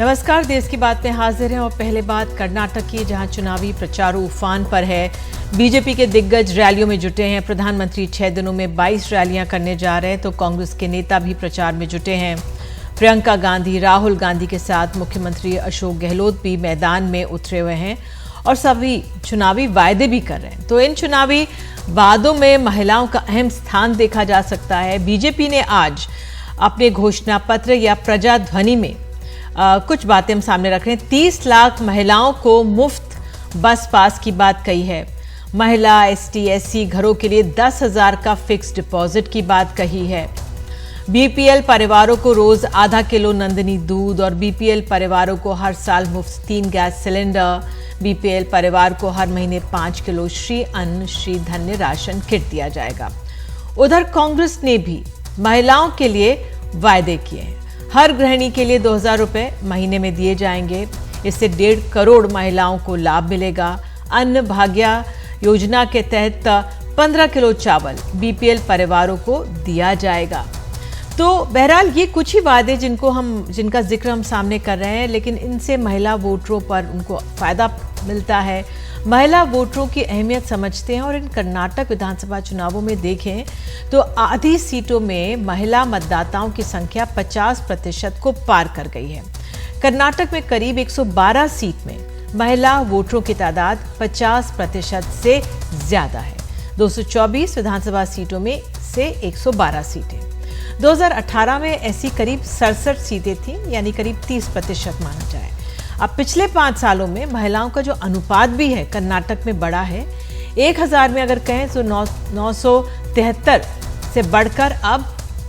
नमस्कार, देश की बात में हाजिर हैं और पहले बात कर्नाटक की, जहां चुनावी प्रचार उफान पर है। बीजेपी के दिग्गज रैलियों में जुटे हैं। प्रधानमंत्री 6 दिनों में 22 रैलियां करने जा रहे हैं, तो कांग्रेस के नेता भी प्रचार में जुटे हैं। प्रियंका गांधी, राहुल गांधी के साथ मुख्यमंत्री अशोक गहलोत भी मैदान में उतरे हुए हैं और सभी चुनावी वायदे भी कर रहे हैं। तो इन चुनावी वादों में महिलाओं का अहम स्थान देखा जा सकता है। बीजेपी ने आज अपने घोषणा पत्र या प्रजाध्वनि में कुछ बातें हम सामने रख रहे हैं। 30 लाख महिलाओं को मुफ्त बस पास की बात कही है। महिला एसटी एससी घरों के लिए 10,000 का फिक्स डिपॉजिट की बात कही है। बीपीएल परिवारों को रोज आधा किलो नंदिनी दूध और बीपीएल परिवारों को हर साल मुफ्त 3 गैस सिलेंडर। बीपीएल परिवार को हर महीने 5 किलो श्री अन्न श्री धन्य राशन किट दिया जाएगा। उधर कांग्रेस ने भी महिलाओं के लिए वायदे किए हैं। हर गृहिणी के लिए 2,000 रुपए महीने में दिए जाएंगे। इससे 1.5 करोड़ महिलाओं को लाभ मिलेगा। अन्न भाग्य योजना के तहत 15 किलो चावल बीपीएल परिवारों को दिया जाएगा। तो बहरहाल ये कुछ ही वादे जिनका जिक्र हम सामने कर रहे हैं, लेकिन इनसे महिला वोटरों पर उनको फायदा मिलता है। महिला वोटरों की अहमियत समझते हैं और इन कर्नाटक विधानसभा चुनावों में देखें तो आधी सीटों में महिला मतदाताओं की संख्या 50% को पार कर गई है। कर्नाटक में करीब 112 सीट में महिला वोटरों की तादाद 50% से ज्यादा है। 224 विधानसभा सीटों में से 112 सीटें। 2018 में ऐसी करीब 67 सीटें थीं, यानी करीब 30% माना जाए। अब पिछले 5 सालों में महिलाओं का जो अनुपात भी है कर्नाटक में बढ़ा है। 1000 में अगर कहें तो 973 से बढ़कर अब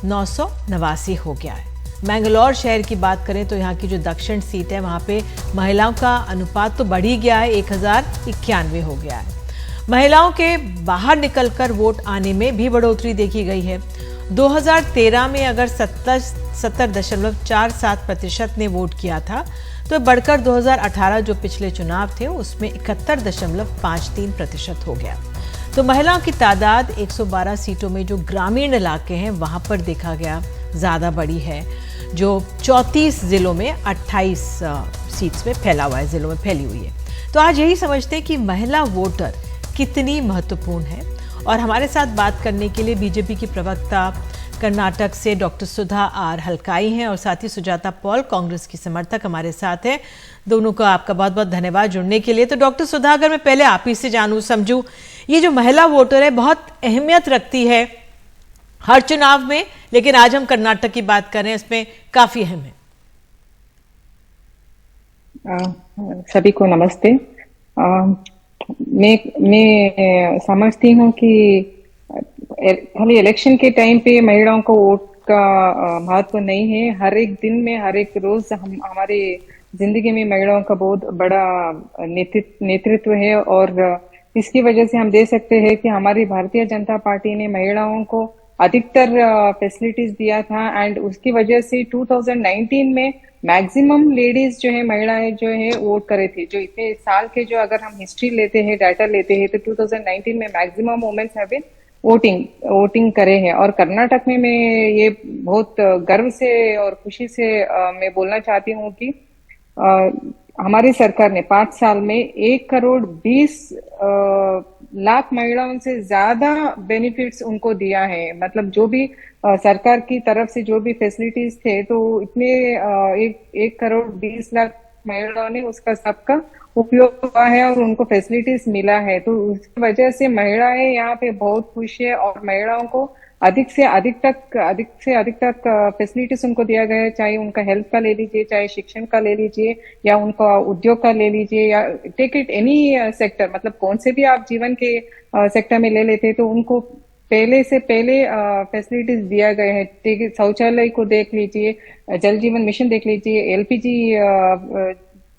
989 हो गया है। मैंगलोर शहर की बात करें तो यहाँ की जो दक्षिण सीट है वहाँ पे महिलाओं का अनुपात तो बढ़ ही गया है, 1091 हो गया है। महिलाओं के बाहर निकलकर वोट आने में भी बढ़ोतरी देखी गई है। 2013 में अगर 70.47% ने वोट किया था, तो बढ़कर 2018 जो पिछले चुनाव थे उसमें 71.53% हो गया। तो महिलाओं की तादाद 112 सीटों में जो ग्रामीण इलाके हैं वहां पर देखा गया ज़्यादा बड़ी है, जो 34 जिलों में 28 सीट्स में फैला हुआ है, जिलों में फैली हुई है। तो आज यही समझते हैं कि महिला वोटर कितनी महत्वपूर्ण है। और हमारे साथ बात करने के लिए बीजेपी की प्रवक्ता कर्नाटक से डॉक्टर सुधा आर हल्काई हैं और साथ ही सुजाता पॉल कांग्रेस की समर्थक हमारे साथ हैं। दोनों को आपका बहुत बहुत धन्यवाद जुड़ने के लिए। तो डॉक्टर सुधा, अगर मैं पहले आप ही से जानूं समझूं, ये जो महिला वोटर है बहुत अहमियत रखती है हर चुनाव में, लेकिन आज हम कर्नाटक की बात कर रहे हैं, इसमें काफी अहम है। सभी को नमस्ते। मैं समझती हूँ कि खाली इलेक्शन के टाइम पे महिलाओं को वोट का महत्व नहीं है। हर एक दिन में, हर एक रोज हमारे जिंदगी में महिलाओं का बहुत बड़ा नेतृत्व है और इसकी वजह से हम देख सकते हैं कि हमारी भारतीय जनता पार्टी ने महिलाओं को अधिकतर फैसिलिटीज दिया था एंड उसकी वजह से 2019 में मैक्सिमम लेडीज जो है, महिलाएं जो है वोट करे थे। जो इतने साल के जो अगर हम हिस्ट्री लेते हैं, डाटा लेते हैं, तो 2019 में maximum womens have been voting करे हैं। और कर्नाटक में मैं ये बहुत गर्व से और खुशी से मैं बोलना चाहती हूँ कि हमारी सरकार ने 5 साल में 1 करोड़ 20 लाख महिलाओं से ज्यादा बेनिफिट्स उनको दिया है। मतलब जो भी सरकार की तरफ से जो भी फैसिलिटीज थे, तो इतने 1 करोड़ 20 लाख महिलाओं ने उसका सबका उपयोग हुआ है और उनको फैसिलिटीज मिला है। तो उसकी वजह से महिलाएं यहाँ पे बहुत खुश है और महिलाओं को अधिक से अधिक तक फैसिलिटीज उनको दिया गया है, चाहे उनका हेल्थ का ले लीजिए, चाहे शिक्षण का ले लीजिए, या उनका उद्योग का ले लीजिए, या टेक इट एनी सेक्टर, मतलब कौन से भी आप जीवन के सेक्टर में ले लेते तो उनको पहले से पहले फैसिलिटीज दिया गया है। शौचालय को देख लीजिए, जल जीवन मिशन देख लीजिए, एलपीजी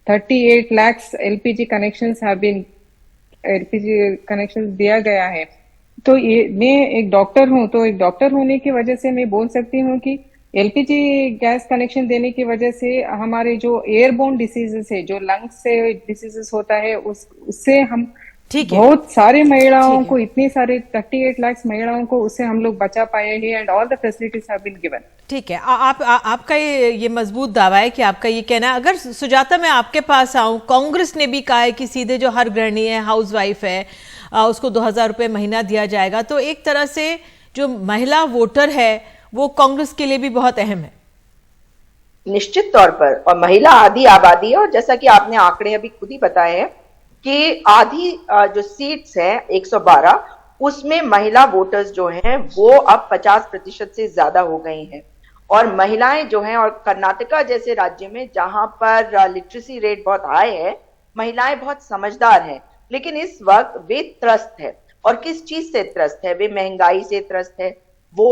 38 lakhs एलपीजी कनेक्शन दिया गया है। तो ये मैं एक डॉक्टर हूँ, तो एक डॉक्टर होने की वजह से मैं बोल सकती हूँ कि एलपीजी गैस कनेक्शन देने की वजह से हमारे जो एयरबोर्न डिसीजेस है, जो लंग्स से डिसीजेस होता है, उससे हम ठीक है, बहुत सारे महिलाओं ठीक को, है, इतने सारे 38 लाख महिलाओं को उससे हम लोग बचा पाए हैं, and all the facilities have been given. ठीक है। आपका ये मजबूत दावा है कि आपका ये कहना है। अगर सुजाता मैं आपके पास आऊं, कांग्रेस ने भी कहा है कि सीधे जो हर गृहिणी है, हाउस वाइफ है, उसको 2000 रुपये महीना दिया जाएगा। तो एक तरह से जो महिला वोटर है वो कांग्रेस के लिए भी बहुत अहम है। निश्चित तौर पर, और महिला आधी आबादी है, और जैसा कि आपने आंकड़े अभी खुद ही बताए हैं कि आधी जो सीट्स हैं 112, उसमें महिला वोटर्स जो हैं वो अब 50% से ज्यादा हो गई हैं। और महिलाएं जो हैं, और कर्नाटका जैसे राज्य में जहां पर लिटरेसी रेट बहुत हाई है, महिलाएं बहुत समझदार हैं, लेकिन इस वक्त वे त्रस्त है। और किस चीज से त्रस्त है? वे महंगाई से त्रस्त है। वो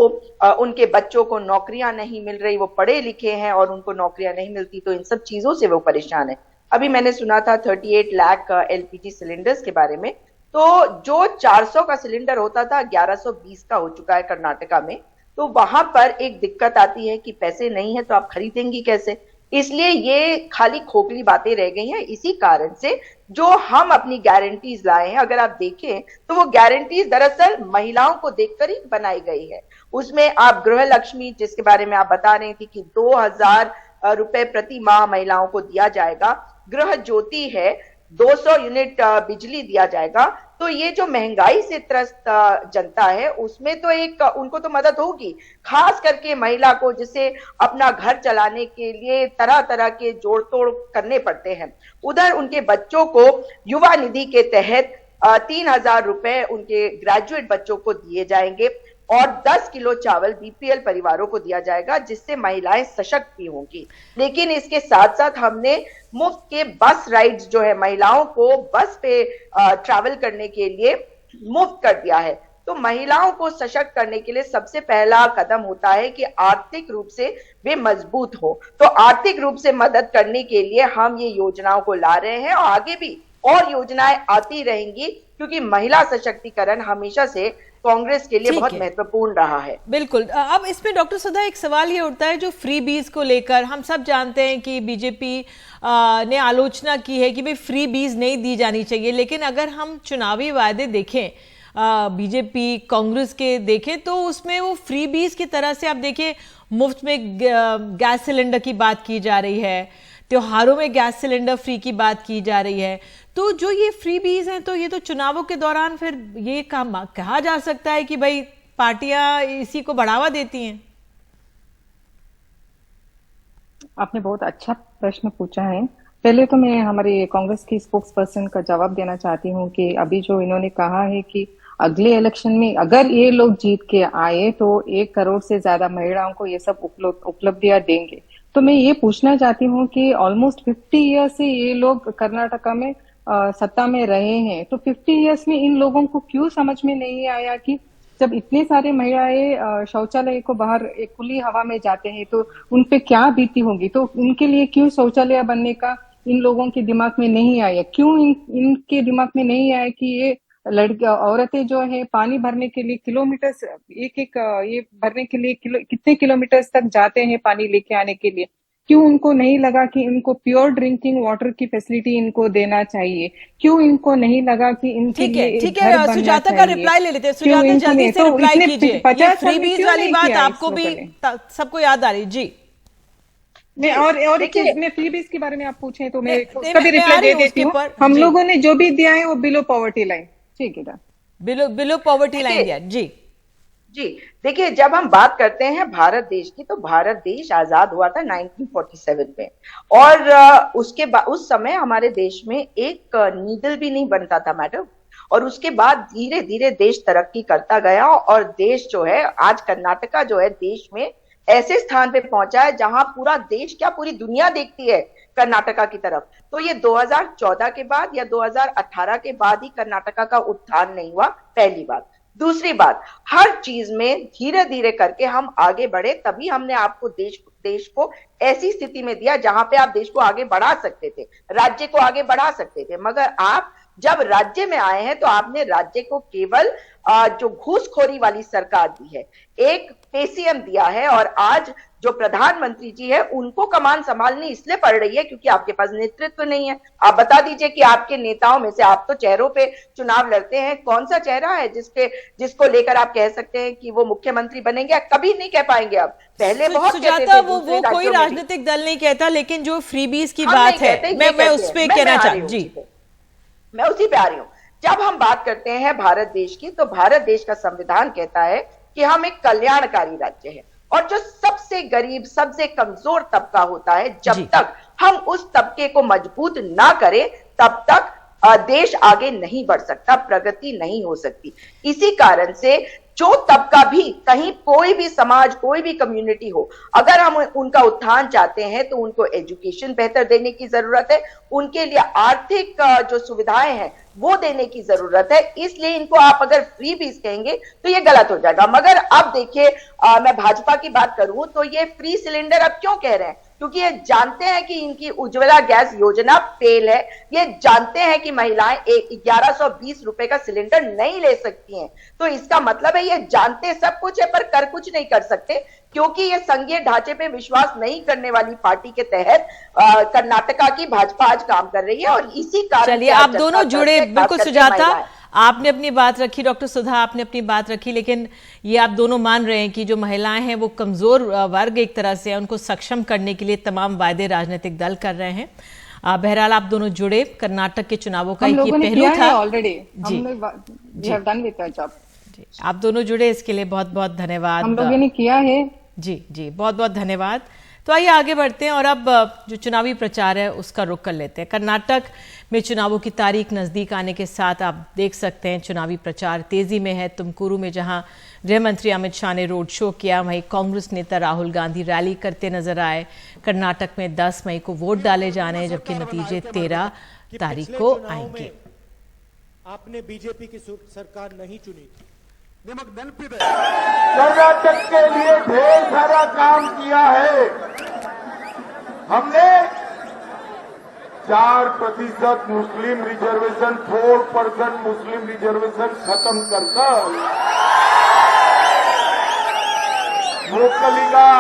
उनके बच्चों को नौकरियां नहीं मिल रही, वो पढ़े लिखे हैं और उनको नौकरियां नहीं मिलती, तो इन सब चीजों से वो परेशान है। अभी मैंने सुना था 38 लाख एलपीजी सिलेंडर्स के बारे में, तो जो 400 का सिलेंडर होता था 1120 का हो चुका है कर्नाटका में। तो वहां पर एक दिक्कत आती है कि पैसे नहीं है तो आप खरीदेंगी कैसे। इसलिए ये खाली खोखली बातें रह गई हैं। इसी कारण से जो हम अपनी गारंटीज लाए हैं, अगर आप देखें तो वो गारंटीज दरअसल महिलाओं को देखकर ही बनाई गई है। उसमें आप गृह लक्ष्मी, जिसके बारे में आप बता रही थी कि 2000 रुपए प्रति माह महिलाओं को दिया जाएगा, गृह ज्योति है, 200 यूनिट बिजली दिया जाएगा। तो ये जो महंगाई से त्रस्त जनता है उसमें तो एक उनको तो मदद होगी, खास करके महिला को, जिसे अपना घर चलाने के लिए तरह तरह के जोड़ तोड़ करने पड़ते हैं। उधर उनके बच्चों को युवा निधि के तहत 3000 रुपए उनके ग्रेजुएट बच्चों को दिए जाएंगे, और 10 किलो चावल बीपीएल परिवारों को दिया जाएगा, जिससे महिलाएं सशक्त भी होंगी। लेकिन इसके साथ साथ हमने मुफ्त के बस राइड्स जो है, महिलाओं को बस पे ट्रैवल करने के लिए मुफ्त कर दिया है। तो महिलाओं को सशक्त करने के लिए सबसे पहला कदम होता है कि आर्थिक रूप से वे मजबूत हो। तो आर्थिक रूप से मदद करने के लिए हम ये योजनाओं को ला रहे हैं, और आगे भी और योजनाएं आती रहेंगी, क्योंकि महिला सशक्तिकरण हमेशा से कांग्रेस के लिए बहुत महत्वपूर्ण रहा है। बिल्कुल। अब इसमें डॉक्टर सुधा एक सवाल ये उठता है, जो फ्री बीज को लेकर हम सब जानते हैं कि बीजेपी ने आलोचना की है कि भाई फ्री बीज नहीं दी जानी चाहिए, लेकिन अगर हम चुनावी वायदे देखें, बीजेपी कांग्रेस के देखें, तो उसमें वो फ्री बीज की तरह से आप देखिए, मुफ्त में गैस सिलेंडर की बात की जा रही है, त्योहारों में गैस सिलेंडर फ्री की बात की जा रही है। तो जो ये फ्री बीज हैं, तो ये तो चुनावों के दौरान फिर ये कहा जा सकता है कि भाई पार्टियां इसी को बढ़ावा देती हैं। आपने बहुत अच्छा प्रश्न पूछा है। पहले तो मैं हमारे कांग्रेस की स्पोक्स पर्सन का जवाब देना चाहती हूँ कि अभी जो इन्होंने कहा है कि अगले इलेक्शन में अगर ये लोग जीत के आए तो 1 करोड़ से ज्यादा महिलाओं को ये सब उपलब्धियां देंगे। तो मैं ये पूछना चाहती हूँ कि ऑलमोस्ट 50 ईयर से ये लोग कर्नाटका में सत्ता में रहे हैं, तो 50 ईयर्स में इन लोगों को क्यों समझ में नहीं आया कि जब इतने सारे महिलाएं शौचालय को बाहर एक खुली हवा में जाते हैं तो उनपे क्या बीती होगी। तो उनके लिए क्यों शौचालय बनने का इन लोगों के दिमाग में नहीं आया? क्यों इनके दिमाग में नहीं आया कि ये औरतें जो है पानी भरने के लिए किलोमीटर ये भरने के लिए कितने किलोमीटर तक जाते हैं पानी लेके आने के लिए? क्यों उनको नहीं लगा कि इनको प्योर ड्रिंकिंग वाटर की फैसिलिटी इनको देना चाहिए? क्यों इनको नहीं लगा कि इनके लिए ठीक है, सुजाता का रिप्लाई ले लेते हैं। सुजाता जल्दी से रिप्लाई कीजिए। ये फ्री बीज वाली बात आपको भी सबको याद आ रही? जी मैं और फ्री बीज के बारे में आप पूछें तो मैं उसका भी रिप्लाई दे देती हूँ। हम लोगों ने जो भी दिया है वो बिलो पॉवर्टी लाइन, ठीक है, बिलो पॉवर्टी लाइन दिया। जी देखिए, जब हम बात करते हैं भारत देश की, तो भारत देश आजाद हुआ था 1947 में, और उस समय हमारे देश में एक नीडल भी नहीं बनता था मैडम। और उसके बाद धीरे धीरे देश तरक्की करता गया, और देश जो है आज कर्नाटका जो है देश में ऐसे स्थान पे पहुंचा है जहां पूरा देश क्या पूरी दुनिया देखती है कर्नाटका की तरफ। तो ये 2014 के बाद या 2018 के बाद ही कर्नाटका का उत्थान नहीं हुआ, पहली बात। दूसरी बात, हर चीज में धीरे धीरे करके हम आगे बढ़े, तभी हमने आपको देश को ऐसी स्थिति में दिया जहां पे आप देश को आगे बढ़ा सकते थे, राज्य को आगे बढ़ा सकते थे। मगर आप जब राज्य में आए हैं तो आपने राज्य को केवल जो घूसखोरी वाली सरकार दी है, एक पेसीएम दिया है, और आज जो प्रधानमंत्री जी है उनको कमान संभालनी इसलिए पड़ रही है क्योंकि आपके पास नेतृत्व नहीं है। आप बता दीजिए कि आपके नेताओं में से, आप तो चेहरों पे चुनाव लड़ते हैं, कौन सा चेहरा है जिसको लेकर आप कह सकते हैं कि वो मुख्यमंत्री बनेंगे? कभी नहीं कह पाएंगे आप। पहले बहुत कहते थे, वो कोई राजनीतिक दल नहीं कहता, लेकिन जो फ्रीबीज की बात है मैं उस पर कहना चाहती हूँ जी, मैं उसी पे आ रही हूँ। जब हम बात करते हैं भारत देश की, तो भारत देश का संविधान कहता है कि हम एक कल्याणकारी राज्य है, और जो सबसे गरीब, सबसे कमजोर तबका होता है, जब तक हम उस तबके को मजबूत ना करें तब तक देश आगे नहीं बढ़ सकता, प्रगति नहीं हो सकती। इसी कारण से जो तबका भी, कहीं कोई भी समाज, कोई भी कम्युनिटी हो, अगर हम उनका उत्थान चाहते हैं तो उनको एजुकेशन बेहतर देने की जरूरत है, उनके लिए आर्थिक जो सुविधाएं हैं वो देने की जरूरत है। इसलिए इनको आप अगर फ्री बीज कहेंगे तो ये गलत हो जाएगा। मगर अब देखिए, मैं भाजपा की बात करूं तो ये फ्री सिलेंडर अब क्यों कह रहे हैं? क्योंकि ये जानते हैं कि इनकी उज्ज्वला गैस योजना फेल है, ये जानते हैं कि महिलाएं 1120 रुपए का सिलेंडर नहीं ले सकती हैं। तो इसका मतलब है ये जानते सब कुछ है पर कर कुछ नहीं कर सकते, क्योंकि ये संघीय ढांचे पे विश्वास नहीं करने वाली पार्टी के तहत कर्नाटका की भाजपा आज काम कर रही है। और इसी कारण चलिए आप दोनों जुड़े, बिल्कुल सुजाता आपने अपनी बात रखी, डॉक्टर सुधा आपने अपनी बात रखी, लेकिन ये आप दोनों मान रहे हैं कि जो महिलाएं हैं वो कमजोर वर्ग एक तरह से है, उनको सक्षम करने के लिए तमाम वायदे राजनीतिक दल कर रहे हैं। बहरहाल आप दोनों जुड़े, कर्नाटक के चुनावों का ये पहलू था ऑलरेडी, आप दोनों जुड़े, इसके लिए बहुत बहुत धन्यवाद। हम लोगों ने किया है जी जी, बहुत बहुत धन्यवाद। तो आइए आगे बढ़ते हैं और अब जो चुनावी प्रचार है उसका रुख कर लेते हैं। कर्नाटक में चुनावों की तारीख नजदीक आने के साथ आप देख सकते हैं चुनावी प्रचार तेजी में है। तुमकुरू में जहां गृह मंत्री अमित शाह ने रोड शो किया, वहीं कांग्रेस नेता राहुल गांधी रैली करते नजर आए। कर्नाटक में 10 मई को वोट डाले जाने हैं, जबकि नतीजे 13 तारीख को आएंगे। आपने बीजेपी की सरकार नहीं चुनी। कर्नाटक के लिए ढेर सारा काम किया है। हमने 4% मुस्लिम रिजर्वेशन, 4% मुस्लिम रिजर्वेशन खत्म कर वोकलिगा,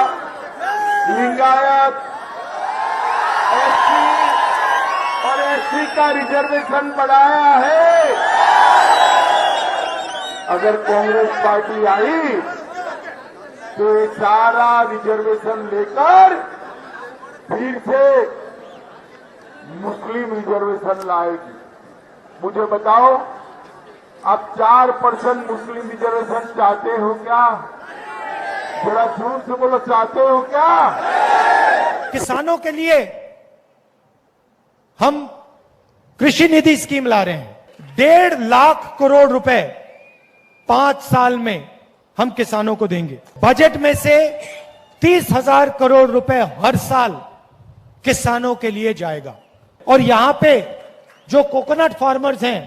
लिंगायत, एससी और एससी का रिजर्वेशन बढ़ाया है। अगर कांग्रेस पार्टी आई तो ये सारा रिजर्वेशन लेकर फिर से मुस्लिम रिजर्वेशन लाएगी। मुझे बताओ, आप 4% मुस्लिम रिजर्वेशन चाहते हो क्या? जरा जोर से बोलो, चाहते हो क्या? किसानों के लिए हम कृषि निधि स्कीम ला रहे हैं। 1.5 लाख करोड़ रुपए 5 साल में हम किसानों को देंगे। बजट में से 30,000 करोड़ रुपए हर साल किसानों के लिए जाएगा। और यहां पे जो कोकोनट फार्मर्स हैं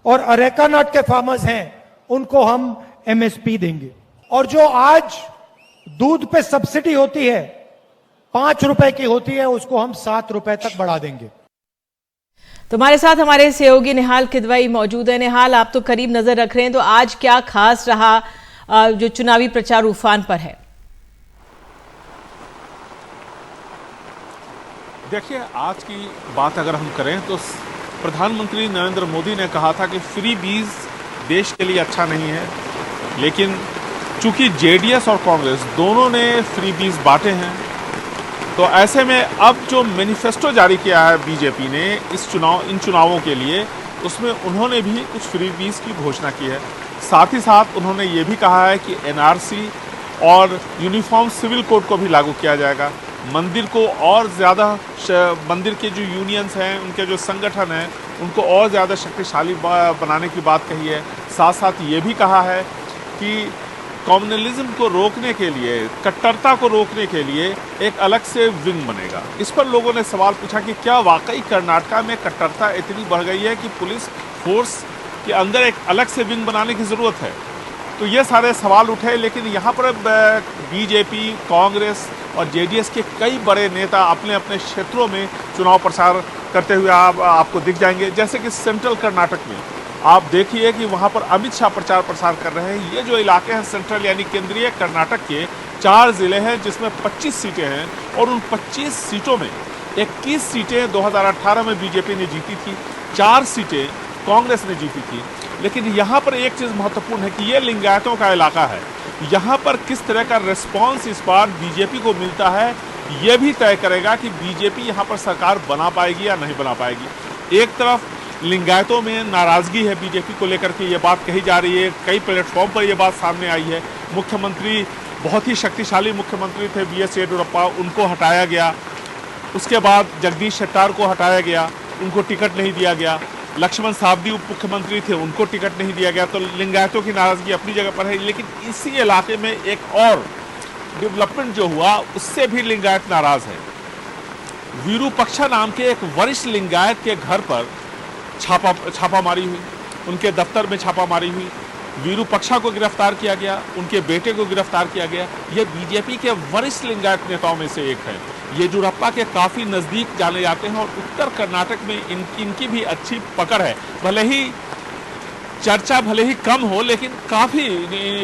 और अरेका नट के फार्मर्स हैं उनको हम एमएसपी देंगे। और जो आज दूध पे सब्सिडी होती है 5 रुपए की होती है, उसको हम 7 रुपए तक बढ़ा देंगे। तुम्हारे साथ हमारे सहयोगी निहाल किदवई मौजूद है। निहाल, आप तो करीब नजर रख रहे हैं, तो आज क्या खास रहा जो चुनावी प्रचार उफान पर है? देखिए, आज की बात अगर हम करें तो प्रधानमंत्री नरेंद्र मोदी ने कहा था कि फ्री बीज देश के लिए अच्छा नहीं है, लेकिन चूंकि जेडीएस और कांग्रेस दोनों ने फ्री बीज बांटे हैं, तो ऐसे में अब जो मैनिफेस्टो जारी किया है बीजेपी ने इन चुनावों के लिए, उसमें उन्होंने भी कुछ फ्रीबीज की घोषणा की है। साथ ही साथ उन्होंने ये भी कहा है कि एनआरसी और यूनिफॉर्म सिविल कोड को भी लागू किया जाएगा। मंदिर को और ज़्यादा, मंदिर के जो यूनियंस हैं, उनके जो संगठन हैं, उनको और ज़्यादा शक्तिशाली बनाने की बात कही है। साथ साथ ये भी कहा है कि कम्युनलिज्म को रोकने के लिए, कट्टरता को रोकने के लिए एक अलग से विंग बनेगा। इस पर लोगों ने सवाल पूछा कि क्या वाकई कर्नाटका में कट्टरता इतनी बढ़ गई है कि पुलिस फोर्स के अंदर एक अलग से विंग बनाने की ज़रूरत है? तो ये सारे सवाल उठे, लेकिन यहाँ पर बीजेपी, कांग्रेस और जेडीएस के कई बड़े नेता अपने अपने क्षेत्रों में चुनाव प्रचार करते हुए आपको दिख जाएंगे। जैसे कि सेंट्रल कर्नाटक में आप देखिए कि वहाँ पर अमित शाह प्रचार प्रसार कर रहे हैं। ये जो इलाके हैं सेंट्रल यानी केंद्रीय कर्नाटक के 4 जिले हैं जिसमें 25 सीटें हैं और उन 25 सीटों में 21 सीटें 2018 में बीजेपी ने जीती थी, 4 सीटें कांग्रेस ने जीती थी। लेकिन यहाँ पर एक चीज़ महत्वपूर्ण है कि ये लिंगायतों का इलाका है। यहाँ पर किस तरह का रिस्पांस इस बार बीजेपी को मिलता है, ये भी तय करेगा कि बीजेपी यहाँ पर सरकार बना पाएगी या नहीं बना पाएगी। एक तरफ लिंगायतों में नाराज़गी है बीजेपी को लेकर के, ये बात कही जा रही है, कई प्लेटफॉर्म पर ये बात सामने आई है। मुख्यमंत्री, बहुत ही शक्तिशाली मुख्यमंत्री थे BS येडियुरप्पा, उनको हटाया गया। उसके बाद जगदीश शेट्टार को हटाया गया, उनको टिकट नहीं दिया गया। लक्ष्मण सावदी उप मुख्यमंत्री थे, उनको टिकट नहीं दिया गया। तो लिंगायतों की नाराजगी अपनी जगह पर है, लेकिन इसी इलाके में एक और डेवलपमेंट जो हुआ उससे भी लिंगायत नाराज है। विरूपक्षा नाम के एक वरिष्ठ लिंगायत के घर पर छापामारी हुई, उनके दफ्तर में छापामारी हुई, विरूपक्षा को गिरफ्तार किया गया, उनके बेटे को गिरफ्तार किया गया। ये बीजेपी के वरिष्ठ लिंगायत नेताओं में से एक है। येडियुरप्पा के काफ़ी नज़दीक जाने जाते हैं और उत्तर कर्नाटक में इनकी भी अच्छी पकड़ है। भले ही चर्चा भले ही कम हो, लेकिन काफ़ी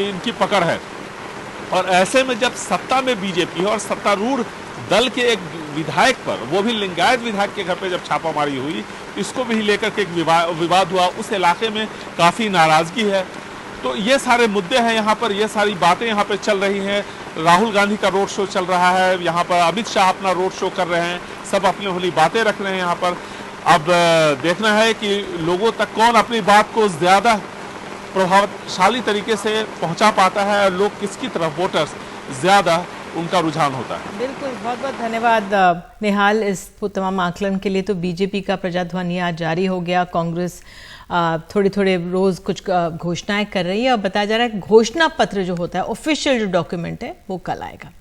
इनकी पकड़ है। और ऐसे में जब सत्ता में बीजेपी है और सत्तारूढ़ दल के एक विधायक पर, वो भी लिंगायत विधायक के घर पे जब छापामारी हुई, इसको भी लेकर के एक विवाद हुआ, उस इलाके में काफ़ी नाराज़गी है। तो ये सारे मुद्दे हैं यहाँ पर, ये सारी बातें यहाँ पे चल रही हैं। राहुल गांधी का रोड शो चल रहा है, यहाँ पर अमित शाह अपना रोड शो कर रहे हैं, सब अपनी अपनी बातें रख रहे हैं यहाँ पर। अब देखना है कि लोगों तक कौन अपनी बात को ज़्यादा प्रभावशाली तरीके से पहुँचा पाता है और लोग किसकी तरफ, वोटर्स ज़्यादा उनका रुझान होता है। बिल्कुल, बहुत बहुत धन्यवाद निहाल इस तमाम आकलन के लिए। तो बीजेपी का प्रजाध्वनि आज जारी हो गया, कांग्रेस थोड़े थोड़े रोज़ कुछ घोषणाएं कर रही है और बताया जा रहा है घोषणा पत्र जो होता है, ऑफिशियल जो डॉक्यूमेंट है, वो कल आएगा।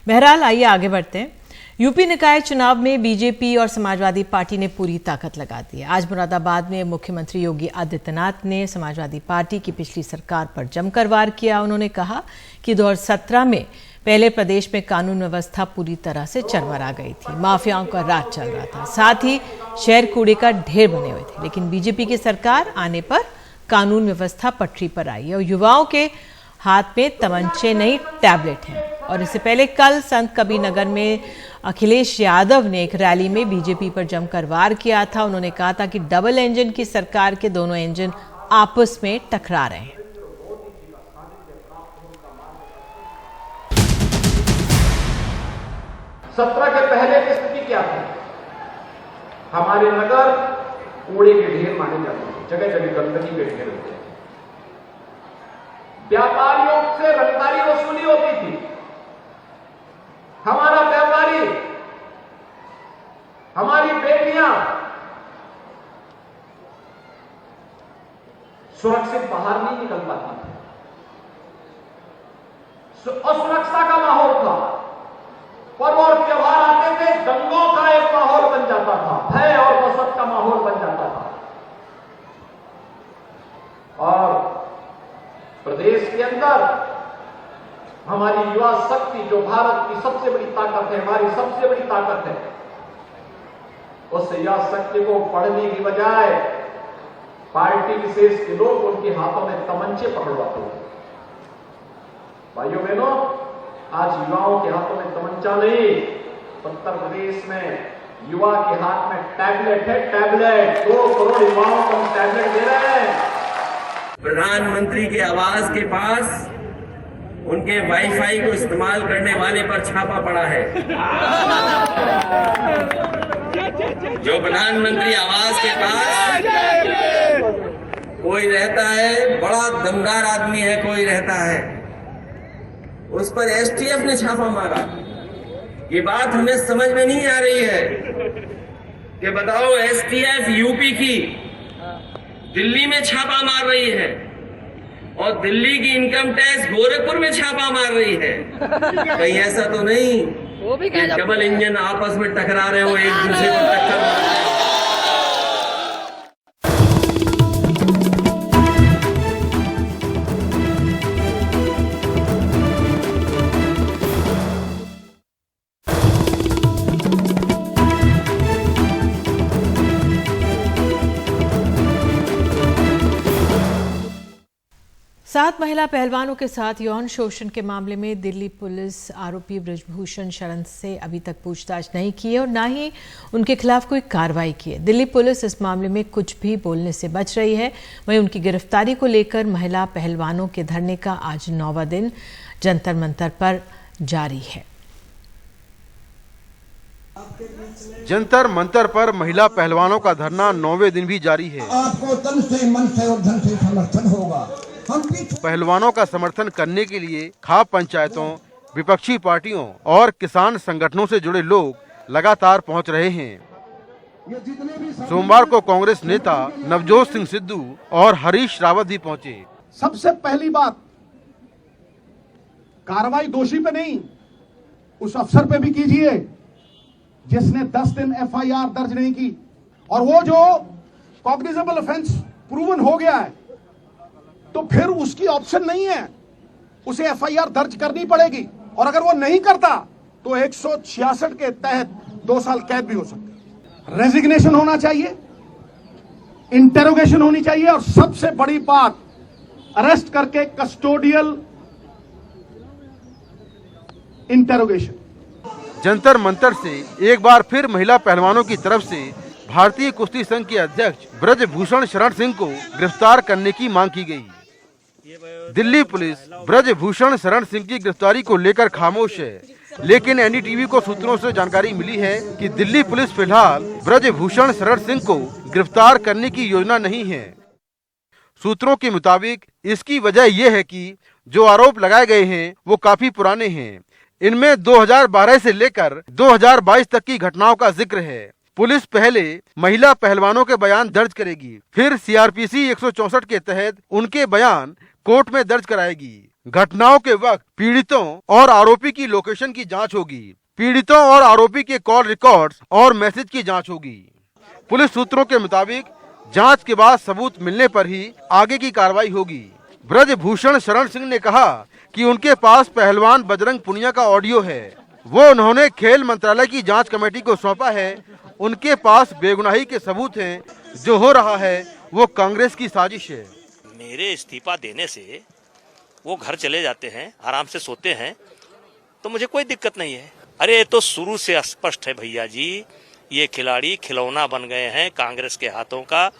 बहरहाल आइए आगे बढ़ते हैं। यूपी निकाय चुनाव में बीजेपी और समाजवादी पार्टी ने पूरी ताकत लगा दी है। आज मुरादाबाद में मुख्यमंत्री योगी आदित्यनाथ ने समाजवादी पार्टी की पिछली सरकार पर जमकर वार किया। उन्होंने कहा कि 2017 में पहले प्रदेश में कानून व्यवस्था पूरी तरह से चरमरा गई थी, माफियाओं का राज चल रहा था, साथ ही शहर कूड़े का ढेर बने हुए थे। लेकिन बीजेपी की सरकार आने पर कानून व्यवस्था पटरी पर आई है और युवाओं के हाथ में तमंचे नहीं, टैबलेट हैं। और इससे पहले कल संत कबीर नगर में अखिलेश यादव ने एक रैली में बीजेपी पर जमकर वार किया था। उन्होंने कहा था कि डबल इंजन की सरकार के दोनों इंजन आपस में टकरा रहे हैं। 17 के पहले की स्थिति क्या थी? हमारे नगर कूड़े के ढेर माने जाते थे, जगह जगह गंदगी के ढेर होते थे, व्यापारियों से रंगदारी वसूली होती थी। हमारा व्यापारी, हमारी बेटियां सुरक्षित बाहर नहीं निकल पाती थी, असुरक्षा का माहौल था। पर्व और त्योहार आते थे, दंगों का एक माहौल बन जाता था, भय और दहशत का माहौल बन जाता था। और प्रदेश के अंदर हमारी युवा शक्ति, जो भारत की सबसे बड़ी ताकत है, हमारी सबसे बड़ी ताकत है, उस युवा शक्ति को पढ़ने की बजाय पार्टी विशेष के लोग उनके हाथों में तमंचे पकड़वाते थे। भाइयों बहनों, आज युवाओं के हाथों में तमंचा नहीं, उत्तर प्रदेश में युवा के हाथ में टैबलेट है, टैबलेट। 2 करोड़ युवाओं को हम टैबलेट दे रहे हैं। प्रधानमंत्री के आवास के पास उनके वाईफाई को इस्तेमाल करने वाले पर छापा पड़ा है। जो प्रधानमंत्री आवास के पास कोई रहता है, बड़ा दमदार आदमी है, कोई रहता है, उस पर एसटीएफ ने छापा मारा। ये बात हमें समझ में नहीं आ रही है कि बताओ, एसटीएफ यूपी की दिल्ली में छापा मार रही है और दिल्ली की इनकम टैक्स गोरखपुर में छापा मार रही है। कहीं ऐसा तो नहीं कि डबल इंजन आपस में टकरा रहे हो, एक दूसरे को टक्कर मार रहे हो। 7 महिला पहलवानों के साथ यौन शोषण के मामले में दिल्ली पुलिस आरोपी बृजभूषण शरण से अभी तक पूछताछ नहीं की है और न ही उनके खिलाफ कोई कार्रवाई की है। दिल्ली पुलिस इस मामले में कुछ भी बोलने से बच रही है। वहीं उनकी गिरफ्तारी को लेकर महिला पहलवानों के धरने का आज 9वां दिन जंतर मंतर पर जारी है। जंतर मंतर पर महिला पहलवानों का धरना 9वें दिन भी जारी है। आपको तन से, मन से और धन से समर्थन होगा। पहलवानों का समर्थन करने के लिए खाप पंचायतों, विपक्षी पार्टियों और किसान संगठनों से जुड़े लोग लगातार पहुंच रहे हैं। सोमवार को कांग्रेस नेता नवजोत सिंह सिद्धू और हरीश रावत भी पहुंचे। सबसे पहली बात, कार्रवाई दोषी पे नहीं, उस अफसर पे भी कीजिए जिसने 10 दिन एफआईआर दर्ज नहीं की, और वो जो कॉग्निजेबल ऑफेंस प्रूवन हो गया है तो फिर उसकी ऑप्शन नहीं है, उसे एफआईआर दर्ज करनी पड़ेगी। और अगर वो नहीं करता तो 166 के तहत 2 साल कैद भी हो सकती है। रेजिग्नेशन होना चाहिए, इंटेरोगेशन होनी चाहिए, और सबसे बड़ी बात, अरेस्ट करके कस्टोडियल इंटेरोगेशन। जंतर मंतर से एक बार फिर महिला पहलवानों की तरफ से भारतीय कुश्ती संघ के अध्यक्ष बृजभूषण शरण सिंह को गिरफ्तार करने की मांग की गई। दिल्ली पुलिस बृजभूषण शरण सिंह की गिरफ्तारी को लेकर खामोश है, लेकिन एनडीटीवी को सूत्रों से जानकारी मिली है कि दिल्ली पुलिस फिलहाल बृजभूषण शरण सिंह को गिरफ्तार करने की योजना नहीं है। सूत्रों के मुताबिक इसकी वजह यह है कि जो आरोप लगाए गए हैं वो काफी पुराने हैं। इनमें 2012 से लेकर 2022 तक की घटनाओं का जिक्र है। पुलिस पहले महिला पहलवानों के बयान दर्ज करेगी, फिर सीआरपीसी 164 के तहत उनके बयान कोर्ट में दर्ज कराएगी। घटनाओं के वक्त पीड़ितों और आरोपी की लोकेशन की जांच होगी। पीड़ितों और आरोपी के कॉल रिकॉर्ड्स और मैसेज की जांच होगी। पुलिस सूत्रों के मुताबिक जांच के बाद सबूत मिलने पर ही आगे की कार्रवाई होगी। बृजभूषण शरण सिंह ने कहा कि उनके पास पहलवान बजरंग पुनिया का ऑडियो है, वो उन्होंने खेल मंत्रालय की जांच कमेटी को सौंपा है। उनके पास बेगुनाही के सबूत हैं। जो हो रहा है वो कांग्रेस की साजिश है। मेरे इस्तीफा देने से वो घर चले जाते हैं, आराम से सोते हैं, तो मुझे कोई दिक्कत नहीं है। अरे तो शुरू से स्पष्ट है भैया जी, ये खिलाड़ी खिलौना बन गए हैं कांग्रेस के हाथों का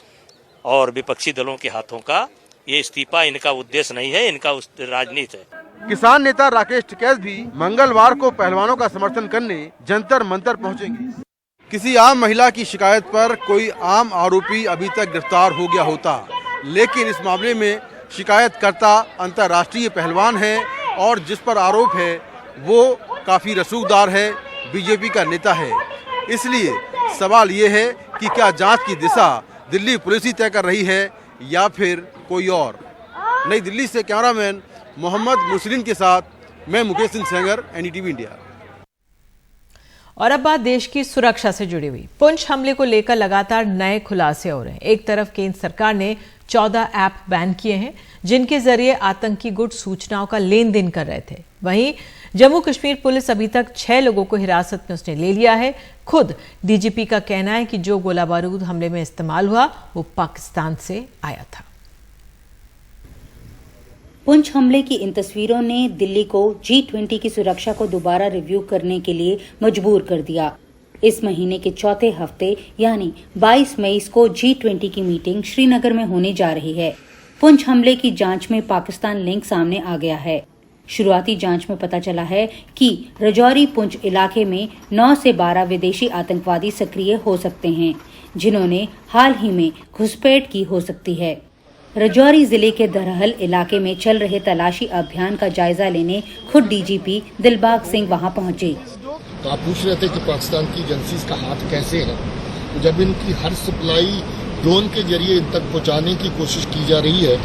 और विपक्षी दलों के हाथों का। ये इस्तीफा इनका उद्देश्य नहीं है, इनका राजनीति है। किसान नेता राकेश टिकैत भी मंगलवार को पहलवानों का समर्थन करने जंतर मंतर पहुंचेंगे। किसी आम महिला की शिकायत पर कोई आम आरोपी अभी तक गिरफ्तार हो गया होता, लेकिन इस मामले में शिकायतकर्ता अंतर्राष्ट्रीय पहलवान है और जिस पर आरोप है वो काफी रसूखदार है, बीजेपी का नेता है। इसलिए सवाल ये है कि क्या जांच की दिशा दिल्ली पुलिस ही तय कर रही है या फिर कोई और। नई दिल्ली से कैमरामैन मोहम्मद मुसलिन के साथ मैं मुकेश सिंह सेंगर, एनडीटीवी इंडिया। और अब बात देश की सुरक्षा से जुड़ी हुई। पुंछ हमले को लेकर लगातार नए खुलासे हो रहे हैं। एक तरफ केंद्र सरकार ने 14 ऐप बैन किए हैं जिनके जरिए आतंकी गुट सूचनाओं का लेन देन कर रहे थे। वहीं जम्मू कश्मीर पुलिस अभी तक 6 लोगों को हिरासत में उसने ले लिया है। खुद डीजीपी का कहना है कि जो गोला बारूद हमले में इस्तेमाल हुआ वो पाकिस्तान से आया था। पुंछ हमले की इन तस्वीरों ने दिल्ली को G20 की सुरक्षा को दोबारा रिव्यू करने के लिए मजबूर कर दिया। इस महीने के चौथे हफ्ते यानी 22 मई को G20 की मीटिंग श्रीनगर में होने जा रही है। पुंछ हमले की जांच में पाकिस्तान लिंक सामने आ गया है। शुरुआती जांच में पता चला है कि रजौरी पुंछ इलाके में 9 से 12 विदेशी आतंकवादी सक्रिय हो सकते हैं, जिन्होंने हाल ही में घुसपैठ की हो सकती है। रजौरी जिले के दरहल इलाके में चल रहे तलाशी अभियान का जायजा लेने खुद डीजीपी दिलबाग सिंह वहां पहुंचे। तो आप पूछ रहे थे कि पाकिस्तान की एजेंसीज का हाथ कैसे है, तो जब इनकी हर सप्लाई ड्रोन के जरिए इन तक पहुंचाने की कोशिश की जा रही है,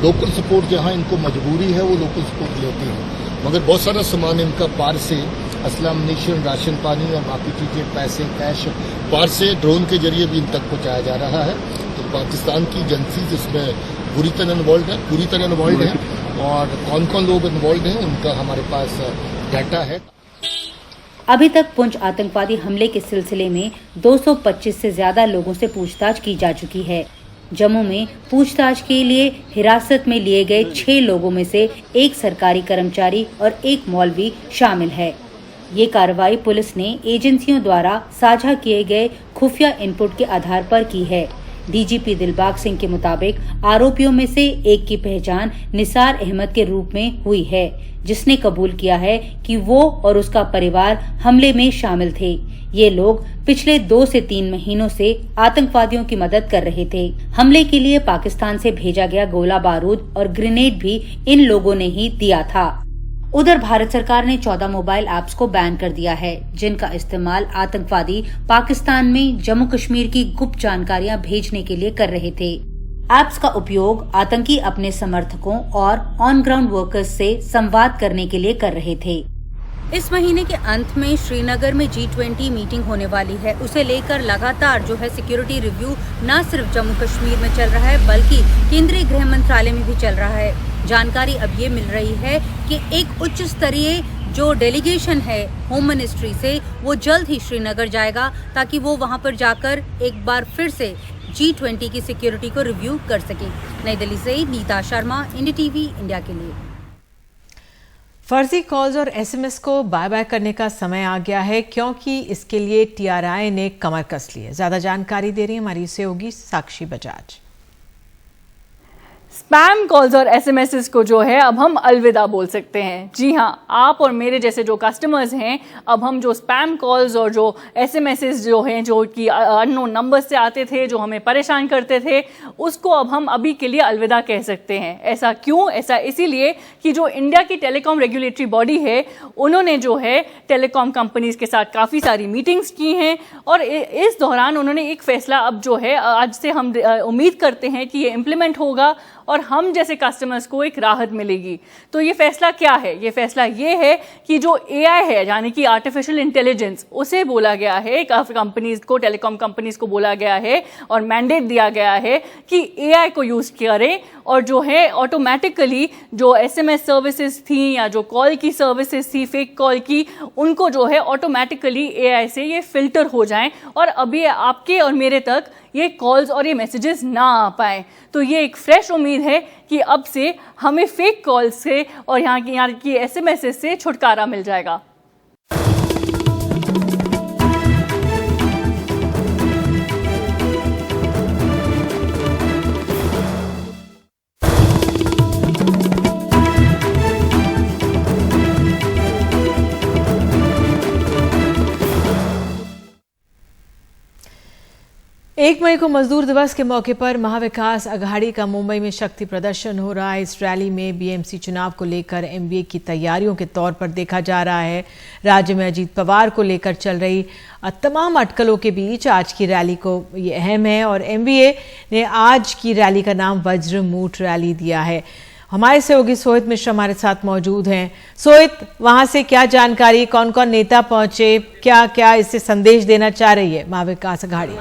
लोकल सपोर्ट जहां इनको मजबूरी है वो लोकल सपोर्ट लेती है, मगर बहुत सारा सामान इनका पार से असला, अम्युनिशन, राशन पानी और बाकी चीजें, पैसे, कैश पार से ड्रोन के जरिए भी इन तक पहुंचाया जा रहा है। तो पाकिस्तान की एजेंसीज इसमें पूरी तरह इन्वॉल्व है और कौन कौन लोग इन्वॉल्व हैं उनका हमारे पास डाटा है। अभी तक पुंछ आतंकवादी हमले के सिलसिले में 225 से ज्यादा लोगों से पूछताछ की जा चुकी है। जम्मू में पूछताछ के लिए हिरासत में लिए गए 6 लोगों में से एक सरकारी कर्मचारी और एक मौलवी शामिल है। ये कार्रवाई पुलिस ने एजेंसियों द्वारा साझा किए गए खुफिया इनपुट के आधार पर की है। डीजीपी दिलबाग सिंह के मुताबिक आरोपियों में से एक की पहचान निसार अहमद के रूप में हुई है, जिसने कबूल किया है कि वो और उसका परिवार हमले में शामिल थे। ये लोग पिछले 2 से 3 महीनों से आतंकवादियों की मदद कर रहे थे। हमले के लिए पाकिस्तान से भेजा गया गोला बारूद और ग्रेनेड भी इन लोगों ने ही दिया था। उधर भारत सरकार ने 14 मोबाइल ऐप्स को बैन कर दिया है, जिनका इस्तेमाल आतंकवादी पाकिस्तान में जम्मू कश्मीर की गुप्त जानकारियां भेजने के लिए कर रहे थे। ऐप्स का उपयोग आतंकी अपने समर्थकों और ऑन ग्राउंड वर्कर्स से संवाद करने के लिए कर रहे थे। इस महीने के अंत में श्रीनगर में G20 मीटिंग होने वाली है। उसे लेकर लगातार जो है सिक्योरिटी रिव्यू न सिर्फ जम्मू कश्मीर में चल रहा है, बल्कि केंद्रीय गृह मंत्रालय में भी चल रहा है। जानकारी अब ये मिल रही है कि एक उच्च स्तरीय जो डेलीगेशन है होम मिनिस्ट्री से, वो जल्द ही श्रीनगर जाएगा ताकि वो वहां पर जाकर एक बार फिर से G20 की सिक्योरिटी को रिव्यू कर सके। नई दिल्ली से Nita Sharma, India TV India के लिए। फर्जी कॉल्स और एसएमएस को बाय बाय करने का समय आ गया है, क्योंकि इसके लिए टीआरआई ने कमर कस ली है। ज्यादा जानकारी दे रही है हमारी सहयोगी साक्षी बजाज। स्पैम कॉल्स और एसएमएसेस को जो है अब हम अलविदा बोल सकते हैं। जी हाँ, आप और मेरे जैसे जो कस्टमर्स हैं, अब हम जो स्पैम कॉल्स और जो एसएमएसेस जो हैं, जो कि अननोन नंबर से आते थे, जो हमें परेशान करते थे, उसको अब हम अभी के लिए अलविदा कह सकते हैं। ऐसा क्यों? ऐसा इसीलिए कि जो इंडिया की टेलीकॉम रेगुलेटरी बॉडी है, उन्होंने जो है टेलीकॉम कंपनीज के साथ काफ़ी सारी मीटिंग्स की हैं और इस दौरान उन्होंने एक फैसला अब जो है आज से हम उम्मीद करते हैं कि ये इम्प्लीमेंट होगा और हम जैसे कस्टमर्स को एक राहत मिलेगी। तो ये फैसला क्या है? ये फैसला ये है कि जो एआई है, यानी कि आर्टिफिशियल इंटेलिजेंस, उसे बोला गया है कंपनीज को, टेलीकॉम कंपनीज को बोला गया है और मैंडेट दिया गया है कि एआई को यूज करें और जो है ऑटोमेटिकली जो एसएमएस सर्विसेज थी या जो कॉल की सर्विसेज थी, फेक कॉल की, उनको जो है ऑटोमेटिकली एआई से ये फिल्टर हो जाएं और अभी आपके और मेरे तक ये कॉल्स और ये मैसेजेस ना आ पाए। तो ये एक फ्रेश उम्मीद है कि अब से हमें फेक कॉल्स से और यहाँ की एसएमएस से छुटकारा मिल जाएगा। एक मई को मजदूर दिवस के मौके पर महाविकास अघाड़ी का मुंबई में शक्ति प्रदर्शन हो रहा है। इस रैली में बीएमसी चुनाव को लेकर एमवीए की तैयारियों के तौर पर देखा जा रहा है। राज्य में अजीत पवार को लेकर चल रही तमाम अटकलों के बीच आज की रैली को ये अहम है और एमवीए ने आज की रैली का नाम वज्र मूठ रैली दिया है। हमारे सहयोगी सोहित मिश्र हमारे साथ मौजूद हैं। सोहित, वहां से क्या जानकारी, कौन कौन नेता पहुंचे, क्या क्या इससे संदेश देना चाह रही है महाविकास अघाड़ी?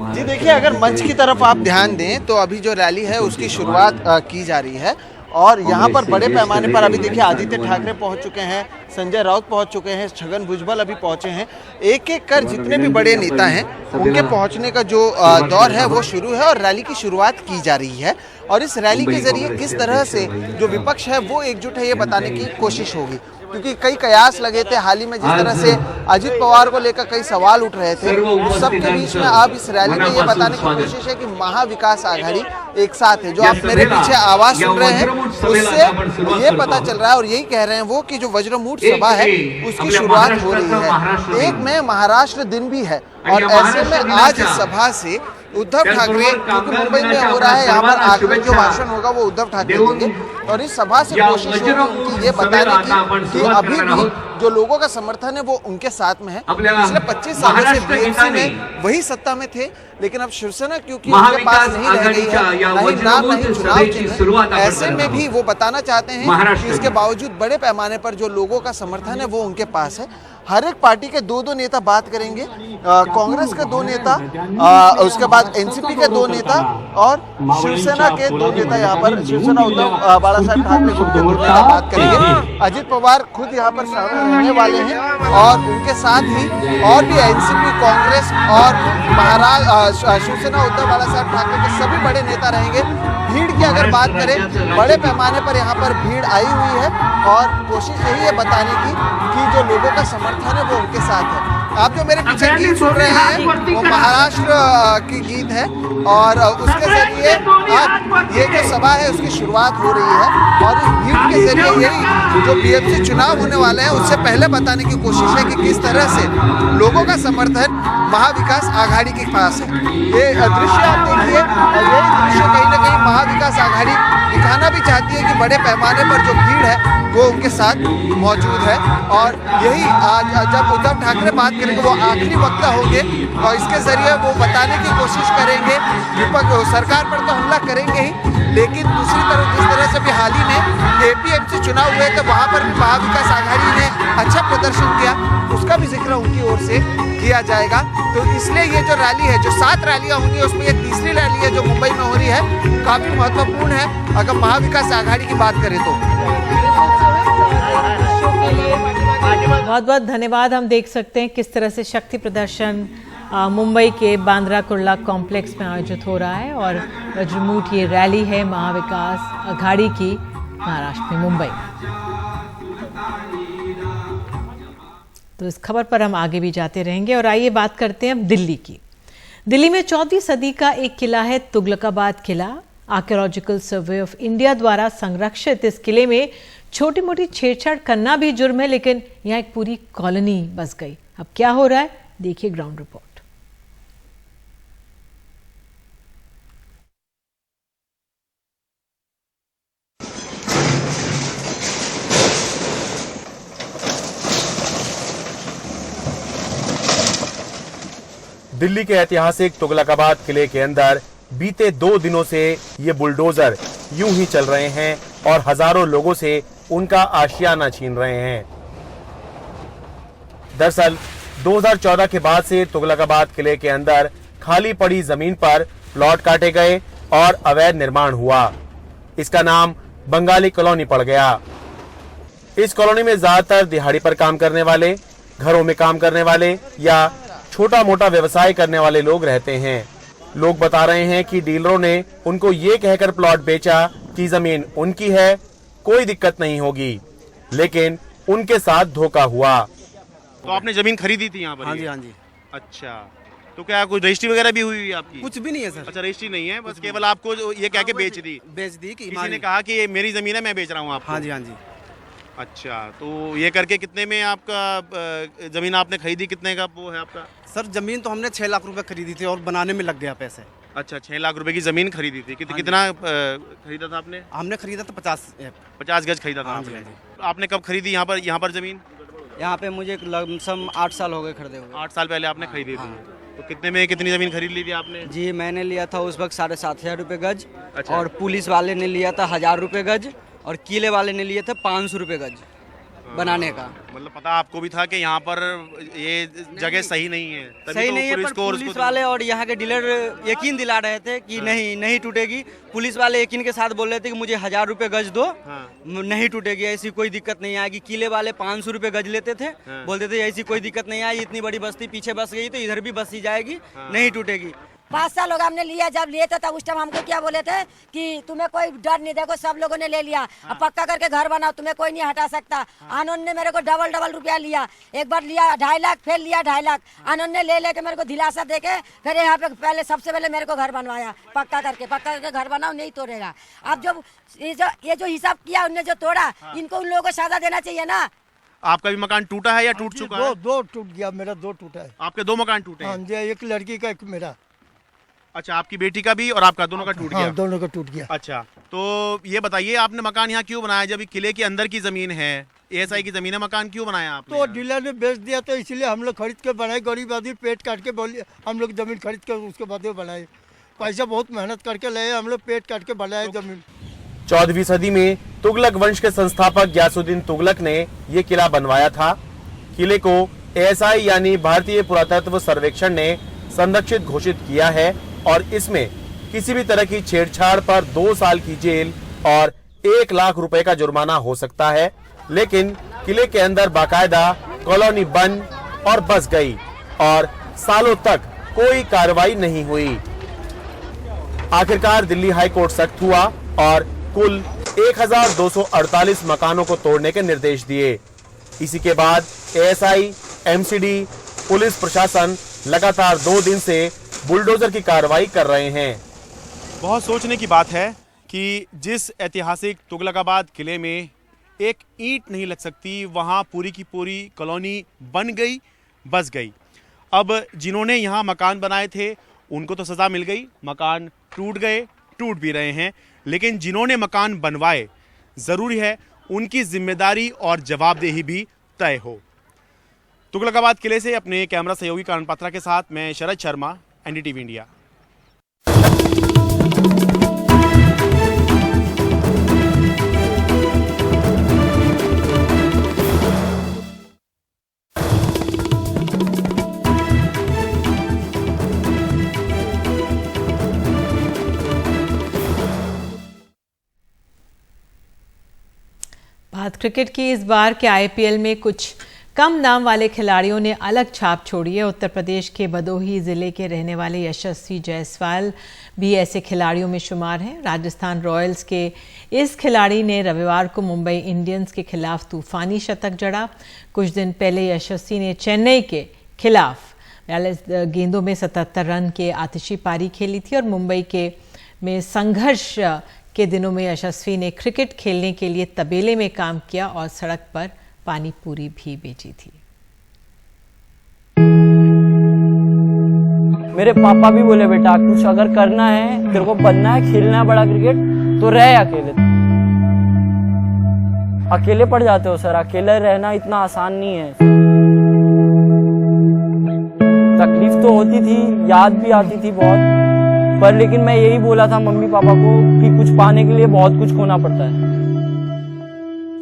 जी देखिए, अगर मंच की तरफ आप ध्यान दें तो अभी जो रैली है उसकी शुरुआत की जा रही है और यहाँ पर बड़े पैमाने पर अभी देखिए आदित्य ठाकरे पहुँच चुके हैं, संजय राउत पहुँच चुके हैं, छगन भुजबल अभी पहुँचे हैं। एक एक कर जितने भी बड़े नेता हैं उनके पहुँचने का जो दौर है वो शुरू है और रैली की शुरुआत की जा रही है। और इस रैली के जरिए किस तरह से जो विपक्ष है वो एकजुट है ये बताने की कोशिश होगी, क्योंकि कई कयास लगे थे हाल ही में जिस तरह से अजित पवार को लेकर कई सवाल उठ रहे थे, उस सब के बीच में अब इस रैली में ये बताने की कोशिश है कि महाविकास आघाड़ी एक साथ है। जो आप मेरे पीछे आवाज सुन रहे हैं उससे ये पता चल रहा है और यही कह रहे हैं वो कि जो वज्रमूठ सभा है उसकी शुरुआत हो रही है। 1 मई महाराष्ट्र दिन भी है और ऐसे में आज इस सभा से उद्धव ठाकरे, क्योंकि मुंबई में हो रहा है, यहाँ पर आखिरी जो भाषण होगा वो उद्धव ठाकरे देंगे और इस सभा से कोशिश होगी उनकी ये बताने की कि अभी भी जो लोगों का समर्थन है वो उनके साथ में है। पिछले 25 सालों से बीएमसी में वही सत्ता में थे, लेकिन अब शिवसेना क्योंकि उनके पास नहीं रह गई है, नहीं नाम नहीं चुनाव चिन्ह, ऐसे में भी वो बताना चाहते हैं कि इसके बावजूद बड़े पैमाने पर जो लोगों का समर्थन है वो उनके पास है। हर एक पार्टी के दो नेता बात करेंगे। कांग्रेस के 2 नेता, उसके बाद एनसीपी के 2 नेता और शिवसेना के 2 नेता यहाँ पर, शिवसेना उद्धव बाला साहेब ठाकरे ग्रुप के 2 नेता बात करेंगे। अजित पवार खुद यहाँ पर शामिल रहने वाले हैं और उनके साथ ही और भी एनसीपी, कांग्रेस और शिवसेना उद्धव बाला साहेब ठाकरे के सभी बड़े नेता रहेंगे। भीड़ की अगर बात करें, बड़े पैमाने पर यहाँ पर भीड़ आई हुई है और कोशिश यही है बताने की कि जो लोगों का समर्थन है वो उनके साथ है। आप जो मेरे पीछे गीत सुन रहे हैं वो महाराष्ट्र की गीत है और उसके जरिए अब ये जो सभा है उसकी शुरुआत हो रही है और इस गीत के जरिए यही जो बीएमसी चुनाव होने वाले हैं उससे पहले बताने की कोशिश है कि किस तरह से लोगों का समर्थन महाविकास आघाड़ी के पास है। ये दृश्य आप देखिए, ये दृश्य कहीं ना कहीं महाविकास आघाड़ी दिखाना भी चाहती है कि बड़े पैमाने पर जो भीड़ है वो उनके साथ मौजूद है और यही आज जब उद्धव ठाकरे बात करेंगे वो आखिरी वक्ता होंगे और इसके जरिए वो बताने की कोशिश करेंगे। विपक्ष सरकार पर तो हमला करेंगे ही, लेकिन दूसरी तरफ जिस तरह से भी हाल ही में एपीएमसी चुनाव हुए तो वहाँ पर भी महाविकास आघाड़ी ने अच्छा प्रदर्शन किया, उसका भी जिक्र उनकी ओर से किया जाएगा। तो इसलिए ये जो रैली है, जो 7 रैलियाँ होंगी उसमें ये तीसरी रैली है जो मुंबई में हो रही है, काफी महत्वपूर्ण है अगर महाविकास आघाड़ी की बात करें तो। बहुत बहुत धन्यवाद। हम देख सकते हैं किस तरह से शक्ति प्रदर्शन मुंबई के बांद्रा कुर्ला कॉम्प्लेक्स में आयोजित हो रहा है और वज्रमूठ ये रैली है महाविकास आघाड़ी की महाराष्ट्र में मुंबई। तो इस खबर पर हम आगे भी जाते रहेंगे और आइए बात करते हैं अब दिल्ली की। दिल्ली में 14वीं सदी का एक किला है तुगलकाबाद किला। आर्कियोलॉजिकल सर्वे ऑफ इंडिया द्वारा संरक्षित इस किले में छोटी मोटी छेड़छाड़ करना भी जुर्म है, लेकिन यहाँ एक पूरी कॉलोनी बस गई। अब क्या हो रहा है, देखिए ग्राउंड रिपोर्ट। दिल्ली के ऐतिहासिक तुगलकाबाद किले के अंदर बीते 2 दिनों से ये बुलडोजर यूं ही चल रहे हैं और हजारों लोगों से उनका आशियाना छीन रहे हैं। दरअसल 2014 के बाद से तुगलकाबाद किले के अंदर खाली पड़ी जमीन पर प्लॉट काटे गए और अवैध निर्माण हुआ। इसका नाम बंगाली कॉलोनी पड़ गया। इस कॉलोनी में ज्यादातर दिहाड़ी पर काम करने वाले, घरों में काम करने वाले या छोटा मोटा व्यवसाय करने वाले लोग रहते हैं। लोग बता रहे हैं कि डीलरों ने उनको ये कहकर प्लॉट बेचा कि जमीन उनकी है, कोई दिक्कत नहीं होगी, लेकिन उनके साथ धोखा हुआ। तो आपने जमीन खरीदी थी यहाँ पर? हाँ जी, हाँ जी। अच्छा, तो क्या कोई रजिस्ट्री वगैरह भी हुई आपकी? कुछ भी नहीं है सर। अच्छा, रजिस्ट्री नहीं है, बस केवल आपको ये कह के बेच दी कि किसी ने कहा कि ये मेरी जमीन है, मैं बेच रहा हूँ आपको। हाँ जी, हाँ जी। अच्छा, तो ये करके कितने में आपका जमीन आपने खरीदी, कितने का वो है आपका? सर जमीन तो हमने 6 लाख रुपए खरीदी थी और बनाने में लग गया पैसे। अच्छा, 6 लाख रुपए की जमीन खरीदी थी। कितना खरीदा था आपने? हमने खरीदा था 50 गज खरीदा था आपने। आपने कब खरीदी यहाँ पर जमीन? यहाँ पे मुझे लमसम 8 साल हो गए खरीदे हुए। 8 साल पहले आपने खरीदी थी। तो कितने में कितनी जमीन खरीद ली थी आपने? जी, मैंने लिया था उस वक्त 7,500 रुपए गज। अच्छा। और पुलिस वाले ने लिया था 1000 रुपए गज और किले वाले ने लिए थे 500 रुपए गज बनाने का। मतलब पता आपको भी था कि यहाँ पर ये जगह सही नहीं है? सही नहीं है, पर पुलिस वाले और यहाँ के डीलर यकीन दिला रहे थे कि नहीं टूटेगी। पुलिस वाले यकीन के साथ बोल रहे थे कि मुझे 1000 रुपए गज दो, नहीं टूटेगी, ऐसी कोई दिक्कत नहीं आएगी। किले वाले 500 रुपए गज लेते थे, बोलते थे ऐसी कोई दिक्कत नहीं आई, इतनी बड़ी बस्ती पीछे बस गई तो इधर भी बसी जाएगी, नहीं टूटेगी। 5 साल हो गए हमने लिया। जब लिए थे तब उस टाइम हमको क्या बोले थे कि तुम्हें कोई डर नहीं, देखो सब लोगों ने ले लिया, अब पक्का करके घर बनाओ, तुम्हें कोई नहीं हटा सकता। आनंद ने मेरे को डबल रुपया लिया, एक बार लिया 2.5 लाख, फिर लिया 2.5 लाख। आनंद ने ले लेके मेरे को दिलासा देके फिर यहाँ पे पहले सबसे पहले मेरे को घर बनवाया, पक्का करके घर बनाओ, नहीं तोड़ेगा। अब जब ये जो हिसाब किया उनने जो तोड़ा, इनको उन लोगों को सजा देना चाहिए ना। आपका भी मकान टूटा है या टूट चुका है? दो टूट गया, मेरा 2 टूटा है। आपके 2 मकान टूटे हैं? हाँ जी, एक लड़की का, एक मेरा। अच्छा, आपकी बेटी का भी और आपका दोनों का टूट गया? हाँ, दोनों का टूट गया। अच्छा, तो ये बताइए आपने मकान यहाँ क्यों बनाया जब किले के अंदर की जमीन है, एएसआई की जमीन है, मकान क्यों बनाया आपने? तो डीलर ने बेच दिया तो इसलिए हम लोग खरीद के बनाए, गरीब आदमी पेट काट के बोलिए हम लोग जमीन खरीद के उसके बाद बनाए। पैसा बहुत मेहनत करके लाए हम लोग, पेट काट के बनाए जमीन। 14वीं सदी में तुगलक वंश के संस्थापक गयासुद्दीन तुगलक ने ये किला बनवाया था। किले को एएसआई यानी भारतीय पुरातत्व सर्वेक्षण ने संरक्षित घोषित किया है और इसमें किसी भी तरह की छेड़छाड़ पर 2 साल की जेल और 1 लाख रुपए का जुर्माना हो सकता है। लेकिन किले के अंदर बाकायदा कॉलोनी बन और बस गई और सालों तक कोई कार्रवाई नहीं हुई। आखिरकार दिल्ली हाई कोर्ट सख्त हुआ और कुल 1248 मकानों को तोड़ने के निर्देश दिए। इसी के बाद एएसआई, एमसीडी, पुलिस प्रशासन लगातार 2 दिन से बुलडोजर की कार्रवाई कर रहे हैं। बहुत सोचने की बात है कि जिस ऐतिहासिक तुगलकाबाद किले में एक ईंट नहीं लग सकती, वहां पूरी की पूरी कॉलोनी बन गई, बस गई। अब जिन्होंने यहाँ मकान बनाए थे उनको तो सजा मिल गई, मकान टूट गए, टूट भी रहे हैं, लेकिन जिन्होंने मकान बनवाए जरूरी है उनकी जिम्मेदारी और जवाबदेही भी तय हो। तुगलकाबाद किले से अपने कैमरा सहयोगी करण पात्रा के साथ मैं शरद शर्मा, एनडीटीवी इंडिया। बात क्रिकेट की। इस बार के आईपीएल में कुछ कम नाम वाले खिलाड़ियों ने अलग छाप छोड़ी है। उत्तर प्रदेश के भदोही जिले के रहने वाले यशस्वी जायसवाल भी ऐसे खिलाड़ियों में शुमार हैं। राजस्थान रॉयल्स के इस खिलाड़ी ने रविवार को मुंबई इंडियंस के खिलाफ तूफानी शतक जड़ा। कुछ दिन पहले यशस्वी ने चेन्नई के खिलाफ 42 गेंदों में 77 रन के आतिशी पारी खेली थी और मुंबई में संघर्ष के दिनों में यशस्वी ने क्रिकेट खेलने के लिए तबेले में काम किया और सड़क पर पानी पूरी भी बेची थी। मेरे पापा भी बोले, बेटा कुछ अगर करना है, तेरे को बनना है, खेलना है बड़ा क्रिकेट, तो रह अकेले। अकेले पड़ जाते हो सर, अकेले रहना इतना आसान नहीं है। तकलीफ तो होती थी, याद भी आती थी बहुत, पर लेकिन मैं यही बोला था मम्मी पापा को कि कुछ पाने के लिए बहुत कुछ खोना पड़ता है।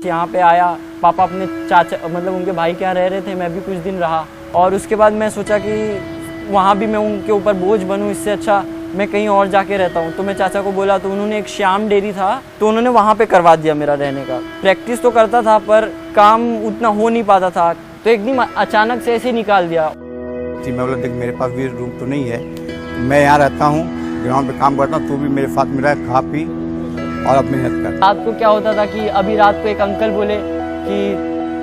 यहाँ पे आया, पापा अपने चाचा मतलब उनके भाई के यहाँ रह रहे थे, मैं भी कुछ दिन रहा और उसके बाद मैं सोचा कि वहाँ भी मैं उनके ऊपर बोझ बनूँ, इससे अच्छा मैं कहीं और जाके रहता हूँ। तो मैं चाचा को बोला तो उन्होंने एक श्याम डेयरी था तो उन्होंने वहाँ पे करवा दिया मेरा रहने का। प्रैक्टिस तो करता था पर काम उतना हो नहीं पाता था, तो एक दिन अचानक से ऐसे निकाल दिया। जी मैं बोला, देख मेरे पास भी रूम तो नहीं है, मैं यहाँ रहता हूँ, ग्राउंड पे काम करता हूँ, तू भी मेरे साथ में रह, खा पी और अपनी हेल्प कर। रात को क्या होता था कि अभी रात को एक अंकल बोले कि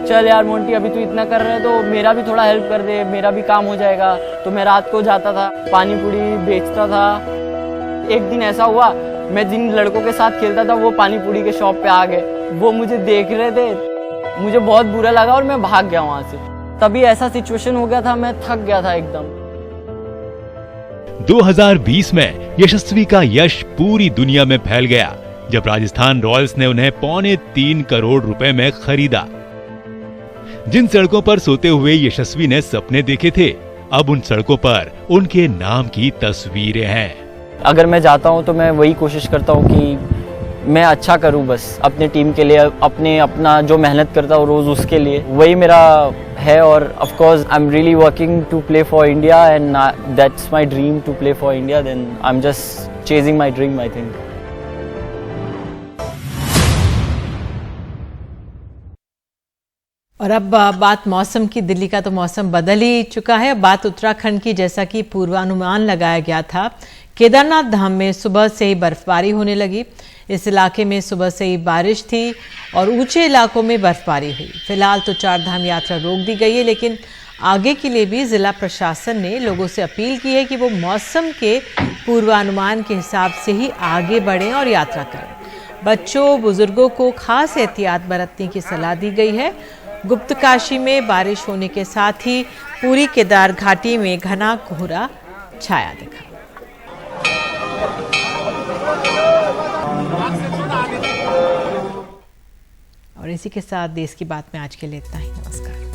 चल यार मोंटी अभी तू इतना कर रहे है तो मेरा भी थोड़ा हेल्प कर दे, मेरा भी काम हो जाएगा। तो मैं रात को जाता था, पानी पूरी बेचता था। एक दिन ऐसा हुआ, मैं जिन लड़कों के साथ खेलता था वो पानी पूरी के शॉप पे आ गए, वो मुझे देख रहे थे, मुझे बहुत बुरा लगा और मैं भाग गया वहाँ से। तभी ऐसा सिचुएशन हो गया था, मैं थक गया था एकदम। 2020 में यशस्वी का यश पूरी दुनिया में फैल गया जब राजस्थान रॉयल्स ने उन्हें 3.25 करोड़ रुपए में खरीदा। जिन सड़कों पर सोते हुए यशस्वी ने सपने देखे थे, अब उन सड़कों पर उनके नाम की तस्वीरें हैं। अगर मैं जाता हूं तो मैं वही कोशिश करता हूं कि मैं अच्छा करूं, बस अपने टीम के लिए, अपना जो मेहनत करता हूं रोज उसके लिए, वही मेरा है। और of course I am really working to play for India and that's my dream to play for India. Then I am just chasing my dream I think. और अब बात मौसम की। दिल्ली का तो मौसम बदल ही चुका है। बात उत्तराखंड की। जैसा कि पूर्वानुमान लगाया गया था, केदारनाथ धाम में सुबह से ही बर्फबारी होने लगी। इस इलाके में सुबह से ही बारिश थी और ऊंचे इलाकों में बर्फबारी हुई। फिलहाल तो 4 धाम यात्रा रोक दी गई है, लेकिन आगे के लिए भी जिला प्रशासन ने लोगों से अपील की है कि वो मौसम के पूर्वानुमान के हिसाब से ही आगे बढ़ें और यात्रा करें। बच्चों, बुजुर्गों को खास एहतियात बरतने की सलाह दी गई है। गुप्तकाशी में बारिश होने के साथ ही पूरी केदार घाटी में घना कोहरा छाया दिखा। और इसी के साथ देश की बात में आज के लिए इतना ही। नमस्कार।